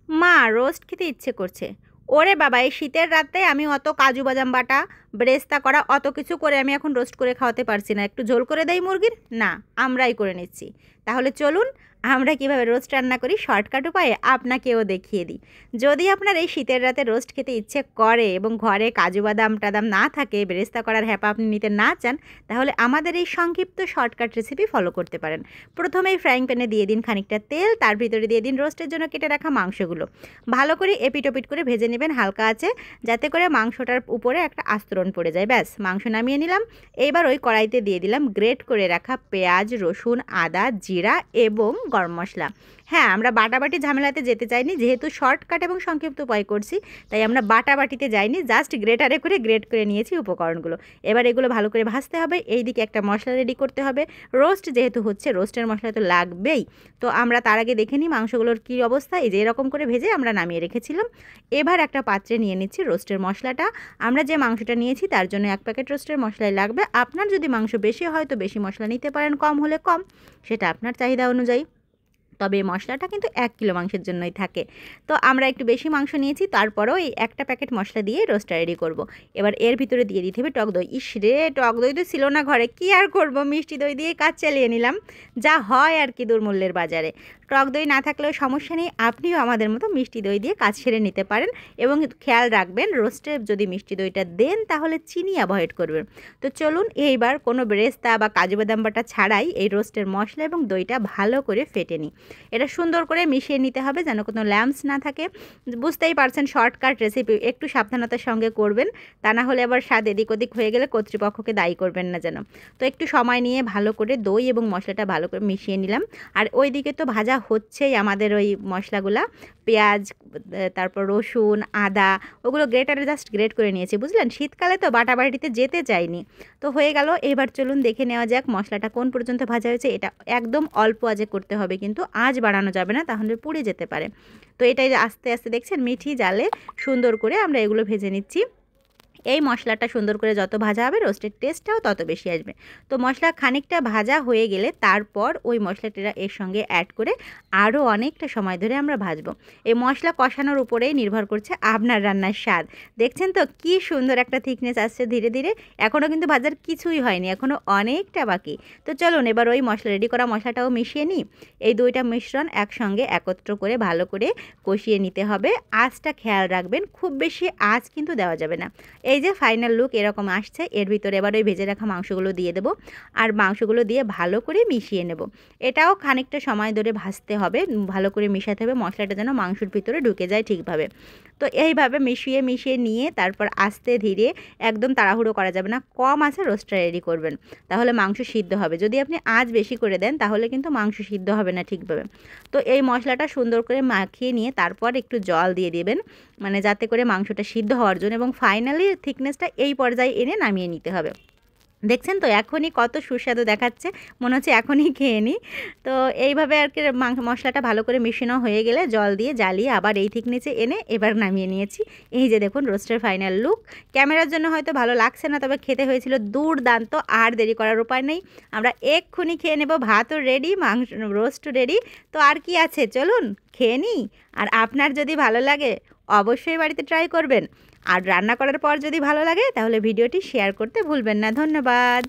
মা রোস্ট খেতে ইচ্ছে করছে। ওরে বাবা, এই শীতের রাতে আমি অত কাজু বাদাম বাটা, ব্রেস্তা করা অত কিছু করে আমি এখন রোস্ট করে খাওয়াতে পারছি না। একটু ঝোল করে দেই মুরগির? না, আমরাই করে নিচ্ছি। তাহলে চলুন আমরা কিভাবে রোস্ট রান্না করি শর্টকাট উপায়ে আপনাকেও দেখিয়ে দিই। যদি আপনার এই শীতের রাতে রোস্ট খেতে ইচ্ছে করে এবং ঘরে কাজু বাদাম টাদাম না থাকে, বেরেস্তা করার হ্যাপা আপনি নিতে না চান, তাহলে আমাদের এই সংক্ষিপ্ত শর্টকাট রেসিপি ফলো করতে পারেন। প্রথমেই ফ্রাইং প্যানে দিয়ে দিন খানিকটা তেল, তার ভিতরে দিয়ে দিন রোস্টের জন্য কেটে রাখা মাংসগুলো। ভালো করে এপিট ওপিট করে ভেজে নেবেন হালকা আছে, যাতে করে মাংসটার উপরে একটা আস্তরণ পড়ে যায়। ব্যাস, মাংস নামিয়ে নিলাম। এইবার ওই কড়াইতে দিয়ে দিলাম গ্রেট করে রাখা পেঁয়াজ, রসুন, আদা, জিরা এবং গরম মশলা। হ্যাঁ, আমরা বাটাবাটি ঝামেলাতে যেতে চাইনি, যেহেতু শর্টকাট এবং সংক্ষিপ্ত উপায় করছি, তাই আমরা বাটাবাটিতে যাইনি, জাস্ট গ্রেটারে করে গ্রেট করে নিয়েছি উপকরণগুলো। এবার এগুলো ভালো করে ভাজতে হবে। এইদিকে একটা মশলা রেডি করতে হবে। রোস্ট যেহেতু হচ্ছে, রোস্টের মশলা তো লাগবেই। তো আমরা তার আগে দেখে নিই মাংসগুলোর কী অবস্থা। এই যে এরকম করে ভেজে আমরা নামিয়ে রেখেছিলাম। এবার একটা পাত্রে নিয়ে নিচ্ছি রোস্টের মশলাটা। আমরা যে মাংসটা নিয়েছি তার জন্য 1 প্যাকেট রোস্টের মশলাই লাগবে। আপনার যদি মাংস বেশি হয় তো বেশি মশলা নিতে পারেন, কম হলে কম, সেটা আপনার চাহিদা অনুযায়ী। তবে এই মশলাটা কিন্তু 1 কিলো মাংসের জন্যই থাকে। তো আমরা একটু বেশি মাংস নিয়েছি, তারপরেও এই একটা প্যাকেট মশলা দিয়ে রোস্টটা রেডি করব। এবার এর ভিতরে দিয়ে দিতে হবে টক দই। ইস রে, টক দই তো ছিল না ঘরে, কী আর করব, মিষ্টি দই দিয়ে কাজ চালিয়ে নিলাম, যা হয় আর কি দুর্মূল্যের বাজারে। টক দই না থাকলেও সমস্যা নেই, আপনিও আমাদের মতো মিষ্টি দই দিয়ে কাজ সেরে নিতে পারেন। এবং খেয়াল রাখবেন, রোস্টে যদি মিষ্টি দইটা দেন তাহলে চিনি অ্যাভয়েড করবেন। তো চলুন এইবার কোনো বেরেস্তা বা কাজু বাদাম বাটা ছাড়াই এই রোস্টের মশলা এবং দইটা ভালো করে ফেটে নিই। এটা সুন্দর করে মিশিয়ে নিতে হবে যেন কোনো ল্যাম্পস না থাকে। বুঝতেই পারছেন শর্টকাট রেসিপি, একটু সাবধানতার সঙ্গে করবেন, তা না হলে আবার স্বাদ এদিক ওদিক হয়ে গেলে কর্তৃপক্ষকে দায়ী করবেন না যেন। তো একটু সময় নিয়ে ভালো করে দই এবং মশলাটা ভালো করে মিশিয়ে নিলাম। আর ওইদিকে তো ভাজা হচ্ছেই আমাদের ওই মশলাগুলা, পেঁয়াজ, তারপর রসুন, আদা, ওগুলো গ্রেটারে জাস্ট গ্রেট করে নিয়েছি, বুঝলেন। শীতকালে তো বাটাবাটিতে যেতে চাইনি, তো হয়ে গেল। এবার চলুন দেখে নেওয়া যাক মশলাটা কোন পর্যন্ত ভাজা হয়েছে। এটা একদম অল্প আঁচে করতে হবে, কিন্তু আঁচ বাড়ানো যাবে না, তাহলে পুড়ে যেতে পারে। তো এটাই আস্তে আস্তে দেখছেন মিঠি জালে সুন্দর করে আমরা এগুলো ভেজে নিচ্ছি। এই মশলাটা সুন্দর করে যত ভাজা হবে রোস্টের টেস্টটাও তত বেশি আসবে। তো মশলা খানিকটা ভাজা হয়ে গেলে তারপর ওই মশলাটা এর সঙ্গে অ্যাড করে আরও অনেকটা সময় ধরে আমরা ভাজবো। এই মশলা কষানোর উপরেই নির্ভর করছে আপনার রান্নার স্বাদ। দেখছেন তো কি সুন্দর একটা থিকনেস আসছে ধীরে ধীরে। এখনও কিন্তু ভাজার কিছুই হয়নি, এখনও অনেকটা বাকি। তো চলুন এবার ওই মশলা রেডি করা মশলাটাও মিশিয়ে নিই। এই দুইটা মিশ্রণ একসঙ্গে একত্র করে ভালো করে কষিয়ে নিতে হবে। আঁচটা খেয়াল রাখবেন, খুব বেশি আঁচ কিন্তু দেওয়া যাবে না। এই যে ফাইনাল লুক এরকম আসছে। এর ভিতরে এবার ওই ভেজে রাখা মাংসগুলো দিয়ে দেবো, আর মাংসগুলো দিয়ে ভালো করে মিশিয়ে নেব। এটাও খানিকটা সময় ধরে ভাজতে হবে, ভালো করে মিশাতে হবে, মশলাটা যেন মাংসের ভিতরে ঢুকে যায় ঠিকভাবে। তো এইভাবে মিশিয়ে মিশিয়ে নিয়ে তারপর আস্তে ধীরে, একদম তাড়াহুড়ো করা যাবে না, কম আঁচে রোস্টটা রেডি করবেন, তাহলে মাংস সিদ্ধ হবে। যদি আপনি আঁচ বেশি করে দেন তাহলে কিন্তু মাংস সিদ্ধ হবে না ঠিকভাবে। তো এই মশলাটা সুন্দর করে মাখিয়ে নিয়ে তারপর একটু জল দিয়ে দেবেন, মানে যাতে করে মাংসটা সিদ্ধ হওয়ার জন্য, এবং ফাইনালি থিকনেসটা এই পর্যায়ে এনে নামিয়ে নিতে হবে। দেখছেন তো এখনই কত সুস্বাদু দেখাচ্ছে, মনে হচ্ছে এখনই খেয়ে নিই। তো এইভাবে আর কি মশলাটা ভালো করে মিশানো হয়ে গেলে জল দিয়ে জ্বালিয়ে আবার এই থিকনেসে এনে এবার নামিয়ে নিয়েছি। এই যে দেখুন রোস্টের ফাইনাল লুক। ক্যামেরার জন্য হয়তো ভালো লাগছে না, তবে খেতে হয়েছিল দুর্দান্ত। আর দেরি করার উপায় নেই, আমরা এক্ষুনি খেয়ে নেব। ভাতও রেডি, মাংস রোস্ট রেডি, তো আর কি আছে, চলুন খেয়ে নিই। আর আপনার যদি ভালো লাগে অবশ্যই বাড়িতে ট্রাই করবেন, আর রান্না করার পর যদি ভালো লাগে তাহলে ভিডিওটি শেয়ার করতে ভুলবেন না। ধন্যবাদ।